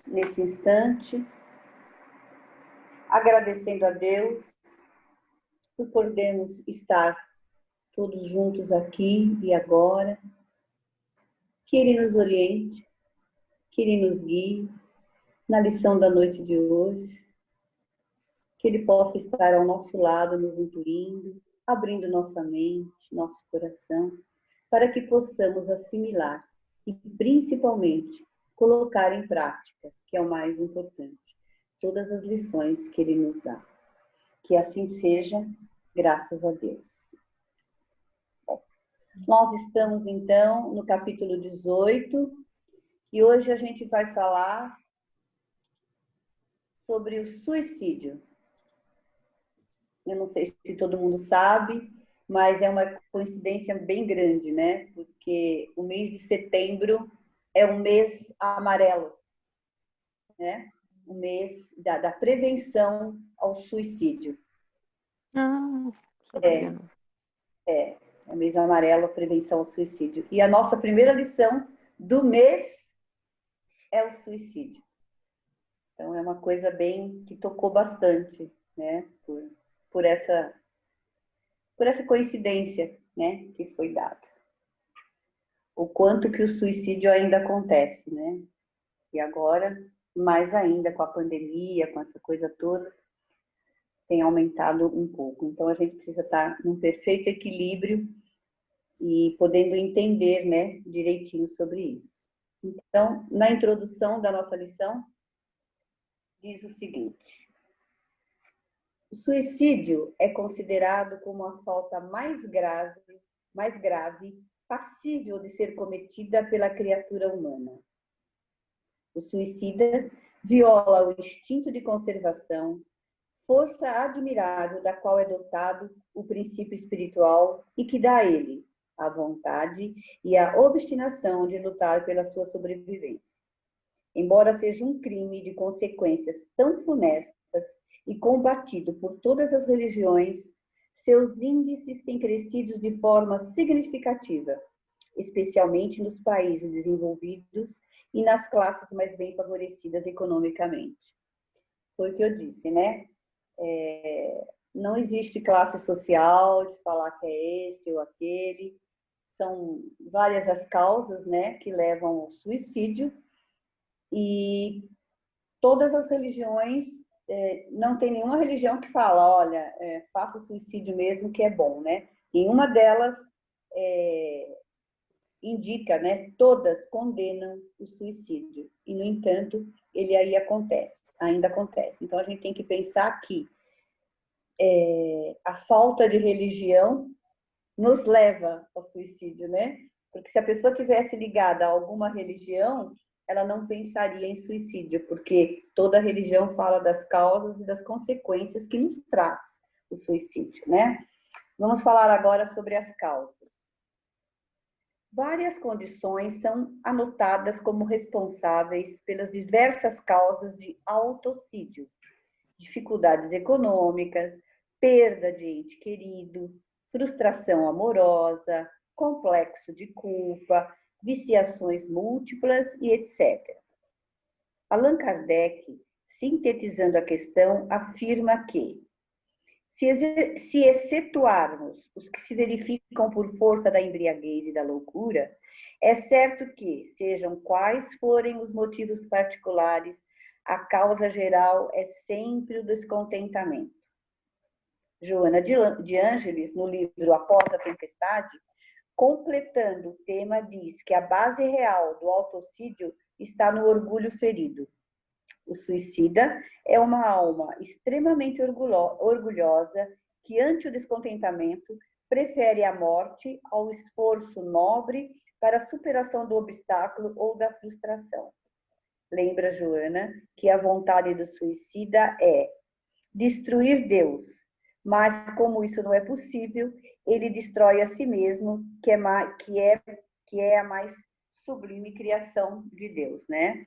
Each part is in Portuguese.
nesse instante, agradecendo a Deus por podermos estar todos juntos aqui e agora, que Ele nos oriente, que Ele nos guie na lição da noite de hoje, que Ele possa estar ao nosso lado, nos intuindo, abrindo nossa mente, nosso coração, para que possamos assimilar e, principalmente, colocar em prática, que é o mais importante, todas as lições que Ele nos dá. Que assim seja, graças a Deus. Bom, nós estamos, então, no capítulo 18, e hoje a gente vai falar sobre o suicídio. Eu não sei se todo mundo sabe, mas é uma coincidência bem grande, né? Porque o mês de setembro é um mês amarelo, né? O mês da prevenção ao suicídio. É o mês amarelo, a prevenção ao suicídio. E a nossa primeira lição do mês é o suicídio. Então, é uma coisa bem que tocou bastante, né? Por essa coincidência, né? Que foi dada. O quanto que o suicídio ainda acontece, né? E agora, mais ainda com a pandemia, com essa coisa toda, tem aumentado um pouco. Então, a gente precisa estar num perfeito equilíbrio e podendo entender, né, direitinho sobre isso. Então, na introdução da nossa lição, diz o seguinte: o suicídio é considerado como a falta mais grave, passível de ser cometida pela criatura humana. O suicida viola o instinto de conservação, força admirável da qual é dotado o princípio espiritual e que dá a ele a vontade e a obstinação de lutar pela sua sobrevivência. Embora seja um crime de consequências tão funestas e combatido por todas as religiões, seus índices têm crescido de forma significativa, especialmente nos países desenvolvidos e nas classes mais bem favorecidas economicamente. Foi o que eu disse, né? Não existe classe social de falar que é esse ou aquele. São várias as causas, né, que levam ao suicídio, e todas as religiões, não tem nenhuma religião que fala, olha, faça suicídio mesmo que é bom, né? Nenhuma delas indica, né? Todas condenam o suicídio. E, no entanto, ele aí ainda acontece. Então, a gente tem que pensar que a falta de religião nos leva ao suicídio, né? Porque se a pessoa tivesse ligada a alguma religião, ela não pensaria em suicídio, porque toda religião fala das causas e das consequências que nos traz o suicídio, né? Vamos falar agora sobre as causas. Várias condições são anotadas como responsáveis pelas diversas causas de autocídio: dificuldades econômicas, perda de ente querido, frustração amorosa, complexo de culpa, viciações múltiplas e etc. Allan Kardec, sintetizando a questão, afirma que, se excetuarmos os que se verificam por força da embriaguez e da loucura, é certo que, sejam quais forem os motivos particulares, a causa geral é sempre o descontentamento. Joana de Ângeles, no livro Após a Tempestade, completando o tema, diz que a base real do autocídio está no orgulho ferido. O suicida é uma alma extremamente orgulhosa que, ante o descontentamento, prefere a morte ao esforço nobre para a superação do obstáculo ou da frustração. Lembra, Joana, que a vontade do suicida é destruir Deus, mas como isso não é possível, ele destrói a si mesmo, que é a mais sublime criação de Deus, né?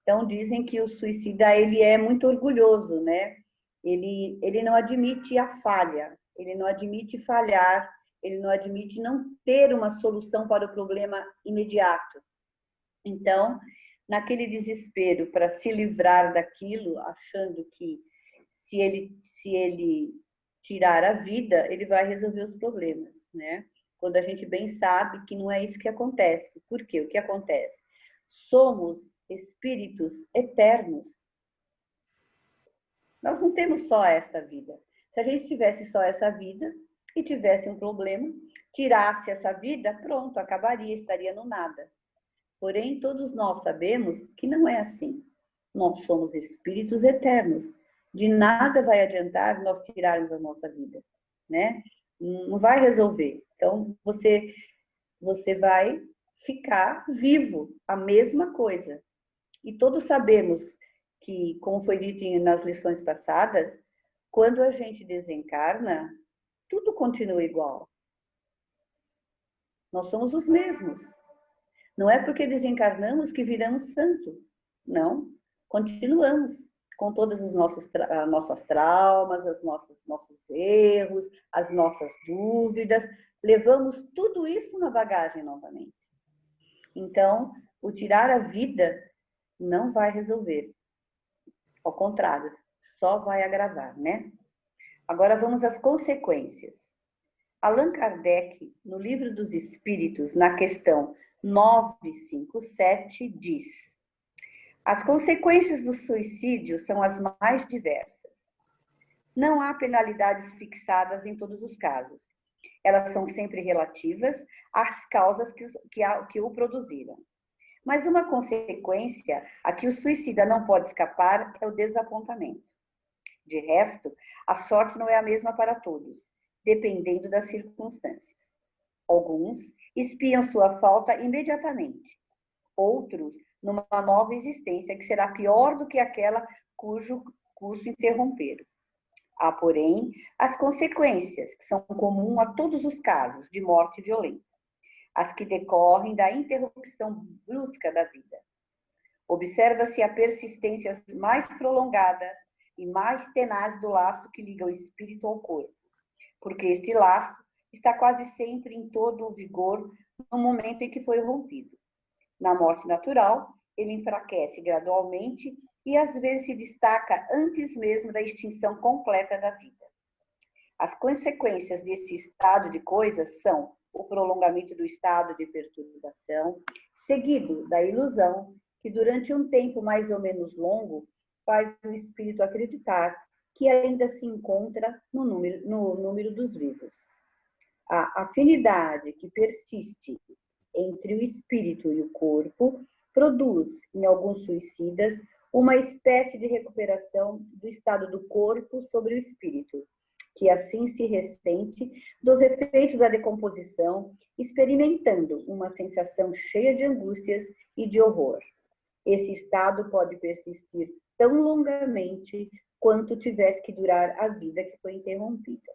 Então dizem que o suicida, ele é muito orgulhoso, né? Ele não admite a falha, ele não admite falhar, ele não admite não ter uma solução para o problema imediato. Então, naquele desespero para se livrar daquilo, achando que se ele tirar a vida, ele vai resolver os problemas, né? Quando a gente bem sabe que não é isso que acontece. Por quê? O que acontece? Somos espíritos eternos. Nós não temos só esta vida. Se a gente tivesse só essa vida e tivesse um problema, tirasse essa vida, pronto, acabaria, estaria no nada. Porém, todos nós sabemos que não é assim. Nós somos espíritos eternos. De nada vai adiantar nós tirarmos a nossa vida, né? Não vai resolver. Então, você vai ficar vivo, a mesma coisa. E todos sabemos que, como foi dito nas lições passadas, quando a gente desencarna, tudo continua igual. Nós somos os mesmos. Não é porque desencarnamos que viramos santo. Não. Continuamos com todos os nossas traumas, nossos erros, as nossas dúvidas. Levamos tudo isso na bagagem novamente. Então, o tirar a vida não vai resolver. Ao contrário, só vai agravar, né? Agora vamos às consequências. Allan Kardec, no Livro dos Espíritos, na questão 957, diz: as consequências do suicídio são as mais diversas. Não há penalidades fixadas em todos os casos. Elas são sempre relativas às causas que o produziram. Mas uma consequência a que o suicida não pode escapar é o desapontamento. De resto, a sorte não é a mesma para todos, dependendo das circunstâncias. Alguns espiam sua falta imediatamente. Outros, numa nova existência que será pior do que aquela cujo curso interromperam. Há, porém, as consequências, que são comuns a todos os casos de morte violenta, as que decorrem da interrupção brusca da vida. Observa-se a persistência mais prolongada e mais tenaz do laço que liga o espírito ao corpo, porque este laço está quase sempre em todo o vigor no momento em que foi rompido. Na morte natural, ele enfraquece gradualmente e às vezes se destaca antes mesmo da extinção completa da vida. As consequências desse estado de coisas são o prolongamento do estado de perturbação, seguido da ilusão, que durante um tempo mais ou menos longo faz o espírito acreditar que ainda se encontra no número dos vivos. A afinidade que persiste entre o espírito e o corpo produz, em alguns suicidas, uma espécie de recuperação do estado do corpo sobre o espírito, que assim se ressente dos efeitos da decomposição, experimentando uma sensação cheia de angústias e de horror. Esse estado pode persistir tão longamente quanto tivesse que durar a vida que foi interrompida.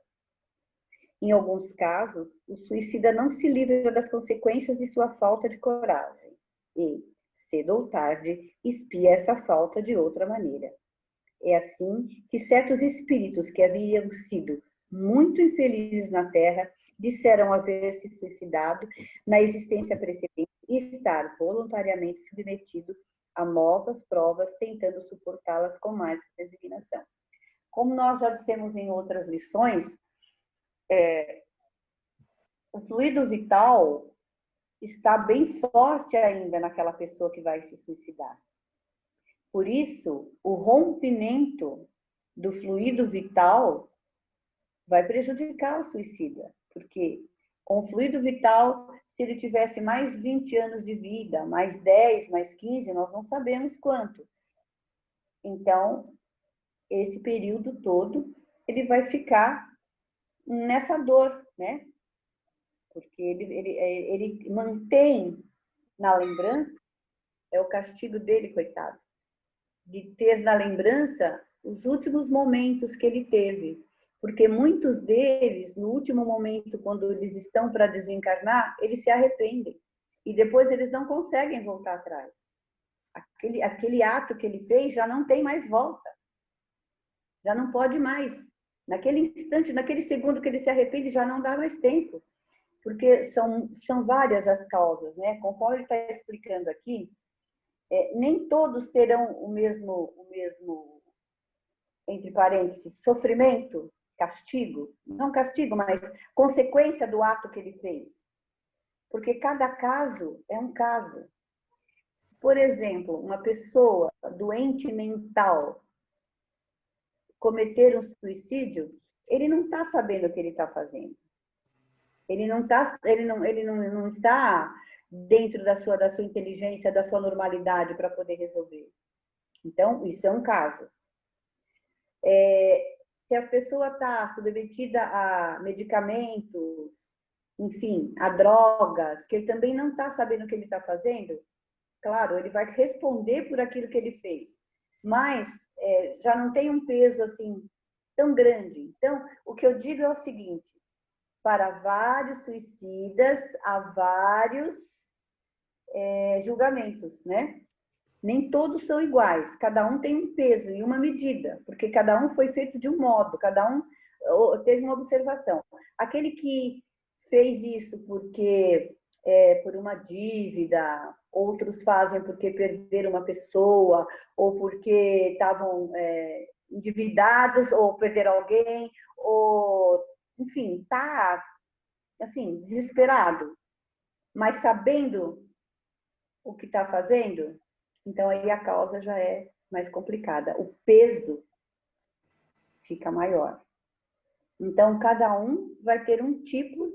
Em alguns casos, o suicida não se livra das consequências de sua falta de coragem e, cedo ou tarde, expia essa falta de outra maneira. É assim que certos espíritos que haviam sido muito infelizes na Terra disseram haver se suicidado na existência precedente e estar voluntariamente submetido a novas provas, tentando suportá-las com mais resignação. Como nós já dissemos em outras lições, o fluido vital está bem forte ainda naquela pessoa que vai se suicidar. Por isso, o rompimento do fluido vital vai prejudicar o suicida, porque com o fluido vital, se ele tivesse mais 20 anos de vida, mais 10, mais 15, nós não sabemos quanto. Então, esse período todo, ele vai ficar nessa dor, né? Porque ele mantém na lembrança, é o castigo dele, coitado, de ter na lembrança os últimos momentos que ele teve. Porque muitos deles, no último momento, quando eles estão para desencarnar, eles se arrependem. E depois eles não conseguem voltar atrás. Aquele ato que ele fez já não tem mais volta. Já não pode mais. Naquele instante, naquele segundo que ele se arrepende, já não dá mais tempo. Porque são várias as causas, né? Conforme ele está explicando aqui, nem todos terão o mesmo, entre parênteses, sofrimento, castigo. Não castigo, mas consequência do ato que ele fez. Porque cada caso é um caso. Por exemplo, uma pessoa doente mental cometer um suicídio, ele não está sabendo o que ele está fazendo. Ele não está dentro da sua inteligência, da sua normalidade para poder resolver. Então, isso é um caso. Se a pessoa está submetida a medicamentos, enfim, a drogas, que ele também não está sabendo o que ele está fazendo, claro, ele vai responder por aquilo que ele fez, mas já não tem um peso assim tão grande. Então, o que eu digo é o seguinte: para vários suicidas, há vários julgamentos, né? Nem todos são iguais, cada um tem um peso e uma medida, porque cada um foi feito de um modo, cada um teve uma observação. Aquele que fez isso porque por uma dívida, outros fazem porque perderam uma pessoa, ou porque estavam endividados, ou perderam alguém, ou, enfim, tá assim, desesperado, mas sabendo o que está fazendo, então aí a causa já é mais complicada. O peso fica maior. Então, cada um vai ter um tipo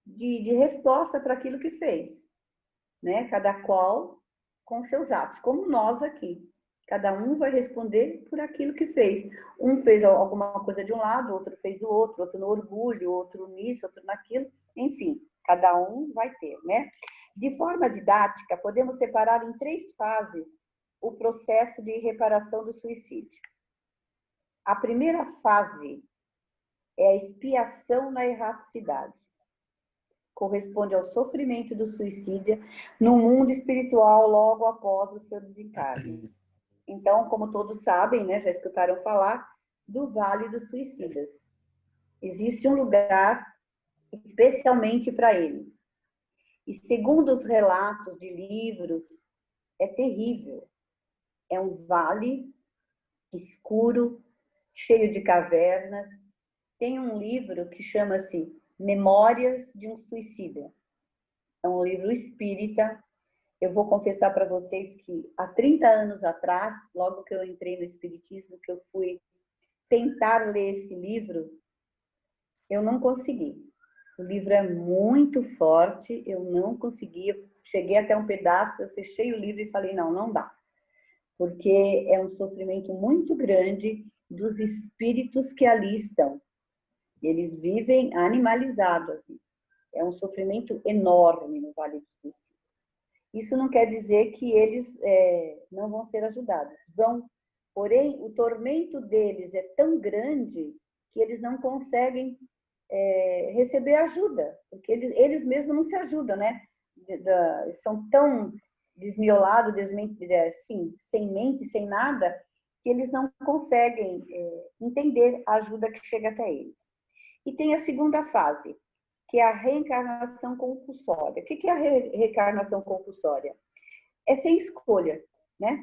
de resposta para aquilo que fez, né? Cada qual com seus atos, como nós aqui. Cada um vai responder por aquilo que fez. Um fez alguma coisa de um lado, outro fez do outro no orgulho, outro nisso, outro naquilo. Enfim, cada um vai ter, né? De forma didática, podemos separar em 3 fases o processo de reparação do suicídio. A primeira fase é a expiação na erraticidade. Corresponde ao sofrimento do suicida no mundo espiritual logo após o seu desencarne. Então, como todos sabem, né, já escutaram falar do Vale dos Suicidas. Existe um lugar especialmente para eles. E segundo os relatos de livros, é terrível. É um vale escuro, cheio de cavernas. Tem um livro que chama-se Memórias de um Suicida. É um livro espírita. Eu vou confessar para vocês que há 30 anos atrás, logo que eu entrei no espiritismo, que eu fui tentar ler esse livro, eu não consegui. O livro é muito forte, eu não consegui. Eu cheguei até um pedaço, eu fechei o livro e falei, não, não dá. Porque é um sofrimento muito grande dos espíritos que ali estão. Eles vivem animalizados. É um sofrimento enorme no Vale dos Suicidas. Isso não quer dizer que eles não vão ser ajudados. Vão. Porém, o tormento deles é tão grande que eles não conseguem receber ajuda, porque eles mesmos não se ajudam, né? São tão desmiolados, assim, sem mente, sem nada, que eles não conseguem entender a ajuda que chega até eles. E tem a segunda fase, que é a reencarnação compulsória. O que é a reencarnação compulsória? É sem escolha, né?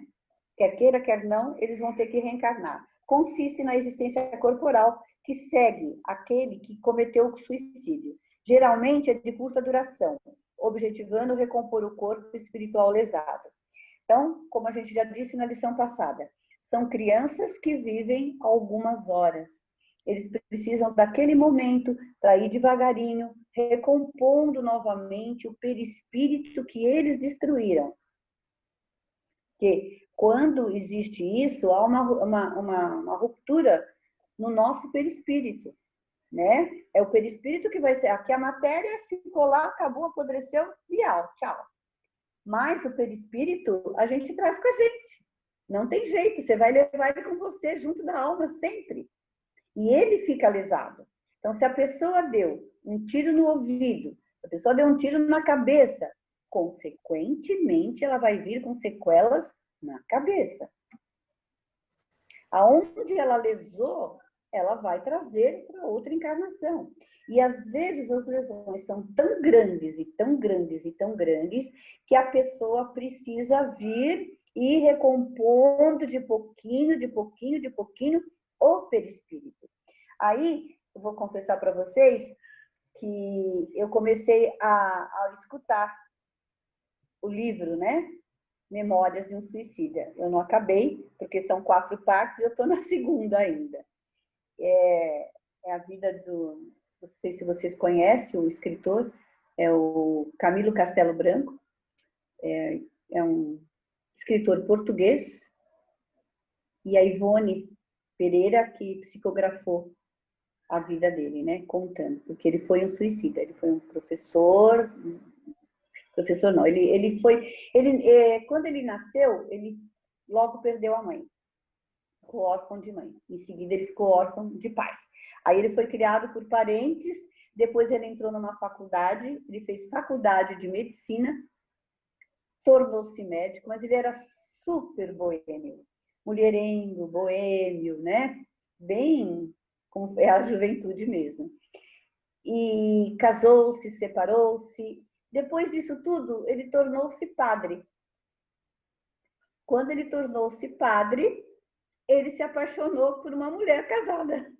Quer queira, quer não, eles vão ter que reencarnar. Consiste na existência corporal que segue aquele que cometeu o suicídio. Geralmente é de curta duração, objetivando recompor o corpo espiritual lesado. Então, como a gente já disse na lição passada, são crianças que vivem algumas horas. Eles precisam daquele momento para ir devagarinho, recompondo novamente o perispírito que eles destruíram. Porque quando existe isso, há uma ruptura no nosso perispírito, né? É o perispírito que vai ser... Aqui a matéria ficou lá, acabou, apodreceu, e tchau. Mas o perispírito a gente traz com a gente. Não tem jeito, você vai levar ele com você, junto da alma, sempre. E ele fica lesado. Então, se a pessoa deu um tiro no ouvido, se a pessoa deu um tiro na cabeça, consequentemente, ela vai vir com sequelas na cabeça. Aonde ela lesou, ela vai trazer para outra encarnação. E às vezes as lesões são tão grandes e tão grandes e tão grandes que a pessoa precisa vir e recompondo de pouquinho, de pouquinho, de pouquinho o perispírito. Aí, eu vou confessar para vocês que eu comecei a escutar o livro, né? Memórias de um Suicida. Eu não acabei, porque são 4 partes, eu estou na segunda ainda. É a vida do... Não sei se vocês conhecem o escritor, é o Camilo Castelo Branco. É um escritor português. E a Ivone Pereira, que psicografou a vida dele, né? Contando. Porque ele foi um suicida. Ele foi um professor... Professor não, ele foi... quando ele nasceu, ele logo perdeu a mãe. Ficou órfão de mãe. Em seguida, ele ficou órfão de pai. Aí ele foi criado por parentes, depois ele entrou numa faculdade, ele fez faculdade de medicina, tornou-se médico, mas ele era super boêmio, mulherengo, boêmio, né? Bem como é a juventude mesmo. E casou-se, separou-se. Depois disso tudo, ele tornou-se padre. Quando ele tornou-se padre, ele se apaixonou por uma mulher casada.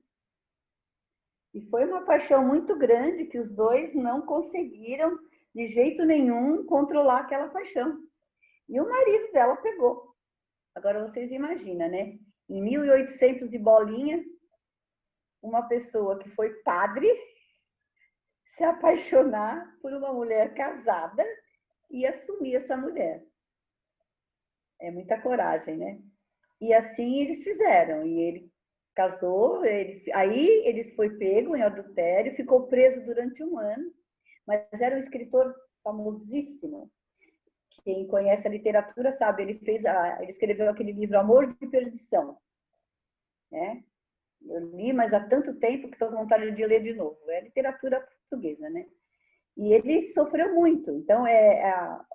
E foi uma paixão muito grande que os dois não conseguiram, de jeito nenhum, controlar aquela paixão. E o marido dela pegou. Agora vocês imaginam, né? Em 1800 e bolinha, uma pessoa que foi padre se apaixonar por uma mulher casada e assumir essa mulher. É muita coragem, né? E assim eles fizeram. E ele casou, aí ele foi pego em adultério, ficou preso durante 1 ano, mas era um escritor famosíssimo. Quem conhece a literatura sabe, ele escreveu aquele livro Amor de Perdição, né? Eu li, mas há tanto tempo que estou com vontade de ler de novo. É literatura portuguesa, né? E ele sofreu muito. Então,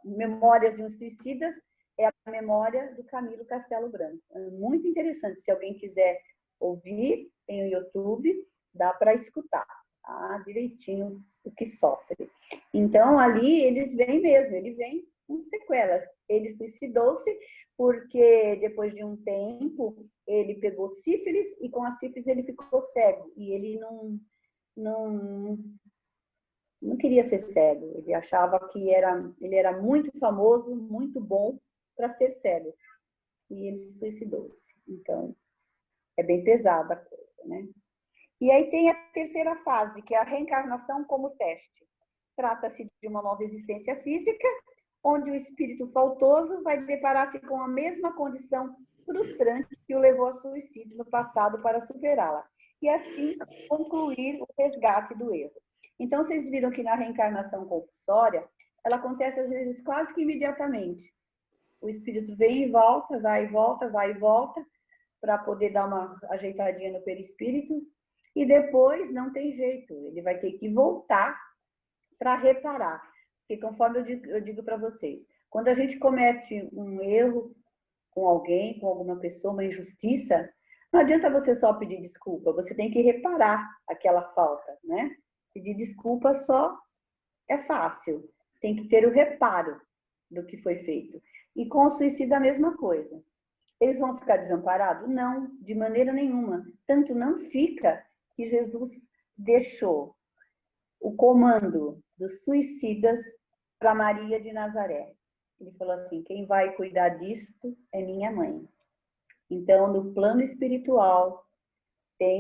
Memórias de um Suicida é a memória do Camilo Castelo Branco. É muito interessante. Se alguém quiser ouvir, tem o YouTube, dá para escutar, tá? Direitinho o que sofre. Então, ali eles vêm mesmo, ele vem com sequelas. Ele suicidou-se porque, depois de um tempo, ele pegou sífilis e com a sífilis ele ficou cego. E ele não queria ser cego. Ele achava que ele era muito famoso, muito bom para ser cego. E ele se suicidou-se. Então, é bem pesada a coisa, né? E aí tem a terceira fase, que é a reencarnação como teste. Trata-se de uma nova existência física, onde o espírito faltoso vai deparar-se com a mesma condição frustrante que o levou ao suicídio no passado para superá-la. E assim concluir o resgate do erro. Então, vocês viram que na reencarnação compulsória, ela acontece às vezes quase que imediatamente. O espírito vem e volta, vai e volta, vai e volta, para poder dar uma ajeitadinha no perispírito, e depois não tem jeito, ele vai ter que voltar para reparar. Porque conforme eu digo para vocês, quando a gente comete um erro com alguém, com alguma pessoa, uma injustiça, não adianta você só pedir desculpa, você tem que reparar aquela falta, né? Pedir desculpa só é fácil, tem que ter o reparo do que foi feito. E com o suicídio a mesma coisa. Eles vão ficar desamparados? Não, de maneira nenhuma. Tanto não fica que Jesus deixou o comando dos suicidas para Maria de Nazaré. Ele falou assim: quem vai cuidar disto é minha mãe. Então, no plano espiritual,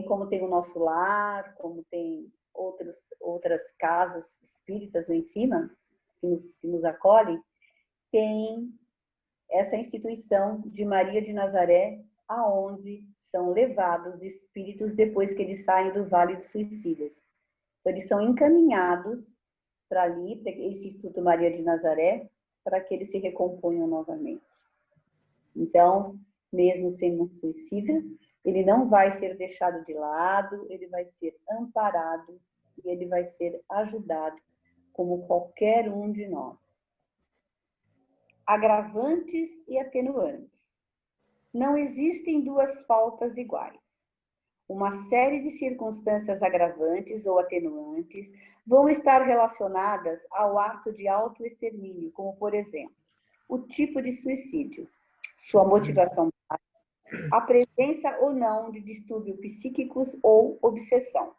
como tem o nosso lar, como tem outras casas espíritas lá em cima, que nos acolhem, tem essa instituição de Maria de Nazaré, aonde são levados espíritos depois que eles saem do Vale dos Suicidas. Então, eles são encaminhados para ali, para esse Instituto Maria de Nazaré, para que eles se recomponham novamente. Então, mesmo sendo um suicida, ele não vai ser deixado de lado, ele vai ser amparado e ele vai ser ajudado, como qualquer um de nós. Agravantes e atenuantes. Não existem duas faltas iguais. uma série de circunstâncias agravantes ou atenuantes vão estar relacionadas ao ato de autoextermínio, como, por exemplo, o tipo de suicídio, sua motivação, a presença ou não de distúrbios psíquicos ou obsessão.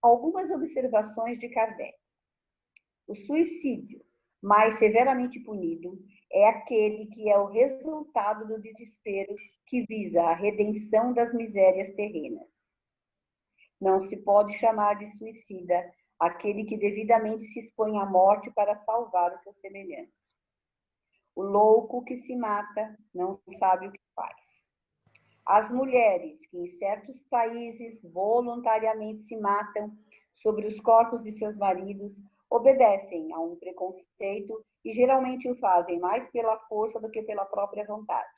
Algumas observações de Kardec. O suicídio mais severamente punido é aquele que é o resultado do desespero que visa a redenção das misérias terrenas. Não se pode chamar de suicida aquele que devidamente se expõe à morte para salvar o seu semelhante. O louco que se mata não sabe o que faz. As mulheres que em certos países voluntariamente se matam sobre os corpos de seus maridos obedecem a um preconceito e geralmente o fazem mais pela força do que pela própria vontade.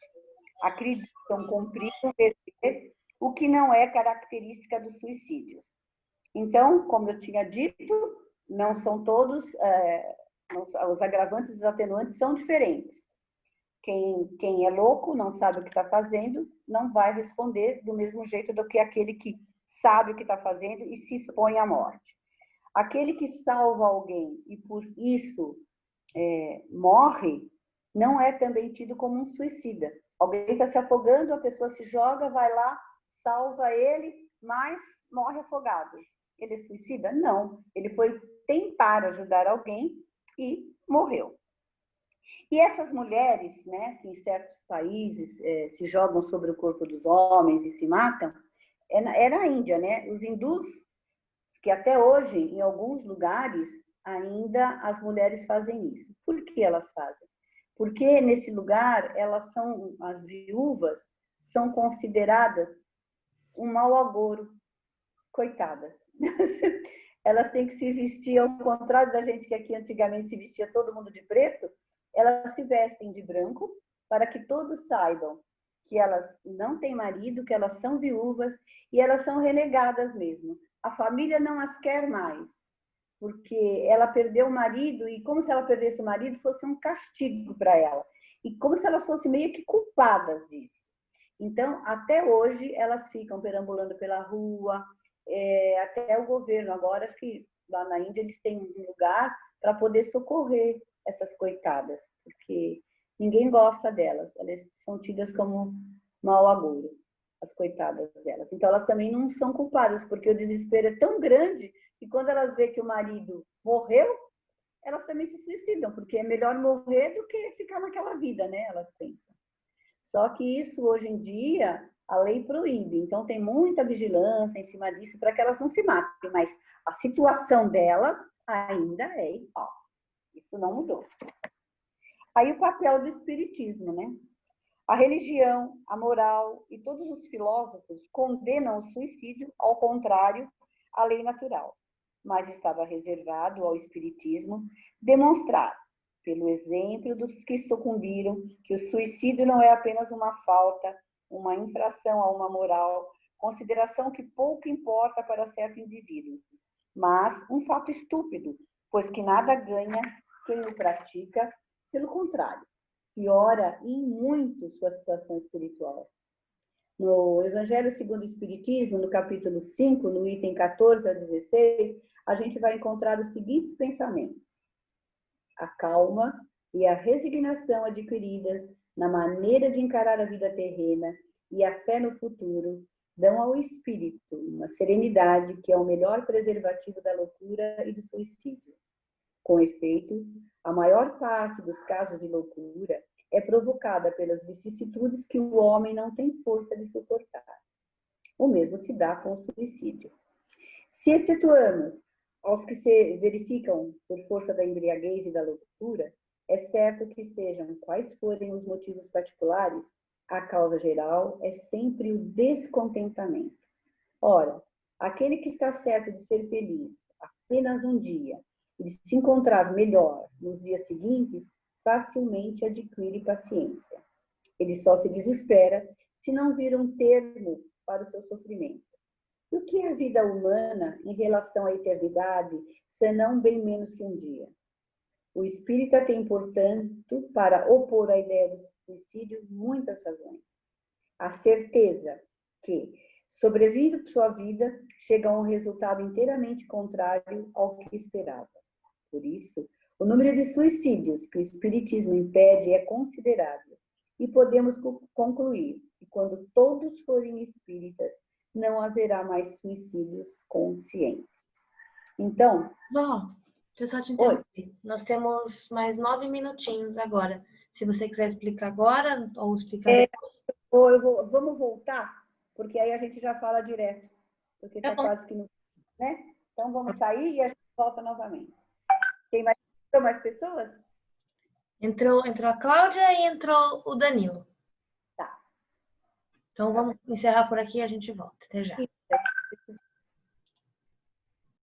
Acreditam cumprir o dever, o que não é característica do suicídio. Então, como eu tinha dito, não são todos, os agravantes e os atenuantes são diferentes. Quem é louco, não sabe o que está fazendo, não vai responder do mesmo jeito do que aquele que sabe o que está fazendo e se expõe à morte. Aquele que salva alguém e por isso morre, não é também tido como um suicida. Alguém está se afogando, a pessoa se joga, vai lá, salva ele, mas morre afogado. Ele é suicida? Não. Ele foi tentar ajudar alguém e morreu. E essas mulheres, né, que em certos países se jogam sobre o corpo dos homens e se matam, é na Índia, né? Os hindus, que até hoje, em alguns lugares, ainda as mulheres fazem isso. Por que elas fazem? Porque nesse lugar, as viúvas são consideradas um mau agouro, coitadas. Elas têm que se vestir, ao contrário da gente que aqui antigamente se vestia todo mundo de preto, elas se vestem de branco para que todos saibam que elas não têm marido, que elas são viúvas e elas são renegadas mesmo. A família não as quer mais, porque ela perdeu o marido e como se ela perdesse o marido fosse um castigo para ela. E como se elas fossem meio que culpadas disso. Então, até hoje, elas ficam perambulando pela rua, até o governo agora, acho que lá na Índia eles têm um lugar para poder socorrer essas coitadas, porque ninguém gosta delas, elas são tidas como mau agouro, as coitadas delas. Então elas também não são culpadas, porque o desespero é tão grande que quando elas veem que o marido morreu, elas também se suicidam, porque é melhor morrer do que ficar naquela vida, né? Elas pensam. Só que isso hoje em dia a lei proíbe, então tem muita vigilância em cima disso para que elas não se matem, mas a situação delas ainda é igual. Isso não mudou. Aí o papel do espiritismo, né? A religião, a moral e todos os filósofos condenam o suicídio, ao contrário, à lei natural. Mas estava reservado ao espiritismo demonstrar, pelo exemplo dos que sucumbiram, que o suicídio não é apenas uma falta, uma infração a uma moral, consideração que pouco importa para certos indivíduos, mas um fato estúpido, pois que nada ganha quem o pratica, pelo contrário, piora em muito sua situação espiritual. No Evangelho segundo o Espiritismo, no capítulo 5, no item 14 a 16, a gente vai encontrar os seguintes pensamentos. A calma e a resignação adquiridas na maneira de encarar a vida terrena e a fé no futuro dão ao espírito uma serenidade que é o melhor preservativo da loucura e do suicídio. Com efeito, a maior parte dos casos de loucura é provocada pelas vicissitudes que o homem não tem força de suportar. O mesmo se dá com o suicídio. Se excetuamos aos que se verificam por força da embriaguez e da loucura, é certo que sejam quais forem os motivos particulares, a causa geral é sempre o descontentamento. Ora, aquele que está certo de ser feliz apenas um dia e de se encontrar melhor nos dias seguintes, facilmente adquire paciência. Ele só se desespera se não vir um termo para o seu sofrimento. E o que é a vida humana em relação à eternidade, senão bem menos que um dia? O espírita tem, portanto, para opor à ideia do suicídio, muitas razões. A certeza que, Sobrevive sua vida, chega a um resultado inteiramente contrário ao que esperava. Por isso, o número de suicídios que o Espiritismo impede é considerável. E podemos concluir que quando todos forem espíritas, não haverá mais suicídios conscientes. Então... Vó, deixa eu só te Oi. interromper. Nós temos mais 9 minutinhos agora. Se você quiser explicar agora ou explicar depois. Vamos voltar, porque aí a gente já fala direto, porque Tá está bom. quase que no... né? Então vamos sair e a gente volta novamente. Tem mais pessoas? Entrou a Cláudia e entrou o Danilo. Tá. Então vamos encerrar por aqui e a gente volta. Até já.